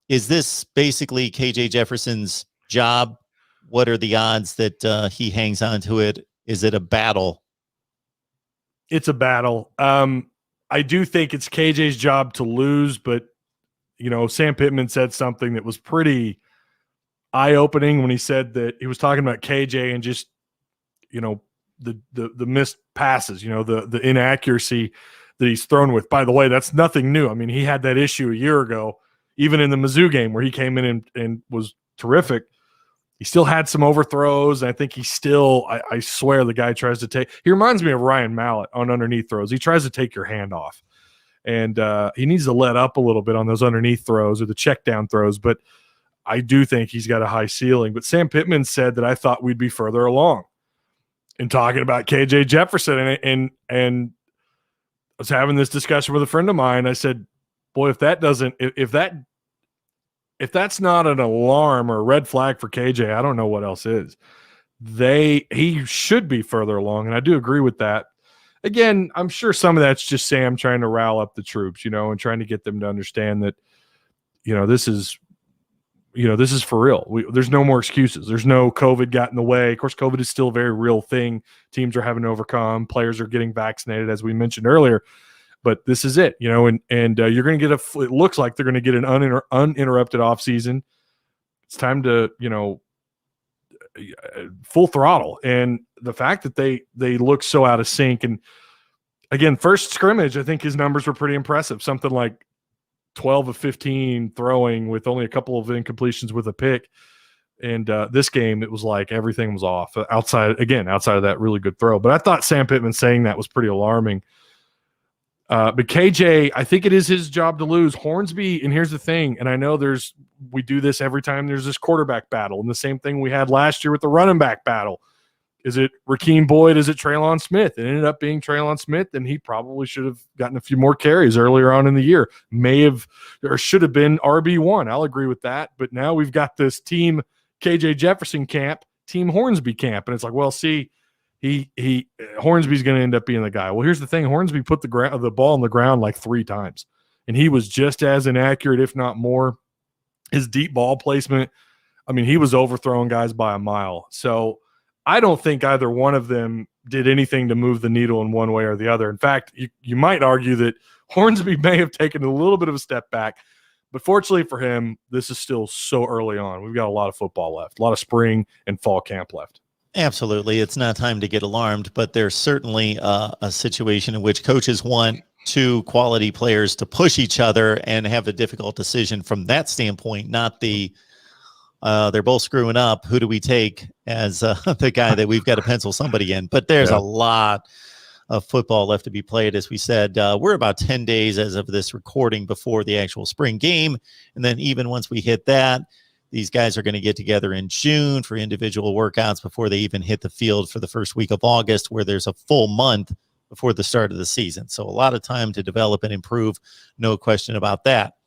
Is this basically KJ Jefferson's job? What are the odds that he hangs on to it? Is it a battle? It's a battle. I do think it's KJ's job to lose, but Sam Pittman said something that was pretty eye-opening when he said that he was talking about KJ and just the missed passes, the inaccuracy that he's thrown with. By the way, that's nothing new. I mean, he had that issue a year ago, even in the Mizzou game where he came in and was terrific. He still had some overthrows. And I think he still, I swear the guy tries to take, he reminds me of Ryan Mallett on underneath throws. He tries to take your hand off. And he needs to let up a little bit on those underneath throws or the check down throws. But I do think he's got a high ceiling. But Sam Pittman said that I thought we'd be further along in talking about KJ Jefferson. And I was having this discussion with a friend of mine. I said, boy, if that's not an alarm or a red flag for KJ, I don't know what else is. He should be further along, and I do agree with that. Again, I'm sure some of that's just Sam trying to rile up the troops, and trying to get them to understand that, this is for real. There's no more excuses. There's no COVID got in the way. Of course, COVID is still a very real thing. Teams are having to overcome. Players are getting vaccinated, as we mentioned earlier. But this is it, and you're going to get it looks like they're going to get an uninterrupted offseason. It's time to, full throttle. And the fact that they look so out of sync. And again, first scrimmage, I think his numbers were pretty impressive. Something like 12 of 15 throwing with only a couple of incompletions with a pick. And this game, it was like everything was off outside of that really good throw. But I thought Sam Pittman saying that was pretty alarming. But KJ, I think it is his job to lose. Hornsby, and here's the thing, and I know we do this every time there's this quarterback battle, and the same thing we had last year with the running back battle. Is it Rakeem Boyd? Is it Traylon Smith? It ended up being Traylon Smith, and he probably should have gotten a few more carries earlier on in the year. Should have been RB1. I'll agree with that. But now we've got this team KJ Jefferson camp, team Hornsby camp, and it's like, well, see, Hornsby's going to end up being the guy. Well, here's the thing. Hornsby put the ball on the ground like 3 times, and he was just as inaccurate, if not more. His deep ball placement, I mean, he was overthrowing guys by a mile. So I don't think either one of them did anything to move the needle in one way or the other. In fact, you might argue that Hornsby may have taken a little bit of a step back, but fortunately for him, this is still so early on. We've got a lot of football left, a lot of spring and fall camp left. Absolutely. It's not time to get alarmed, but there's certainly a situation in which coaches want 2 quality players to push each other and have a difficult decision from that standpoint, not they're both screwing up. Who do we take as the guy that we've got to pencil somebody in? But there's a lot of football left to be played. As we said, we're about 10 days as of this recording before the actual spring game. And then even once we hit that, these guys are going to get together in June for individual workouts before they even hit the field for the first week of August, where there's a full month before the start of the season. So a lot of time to develop and improve, no question about that.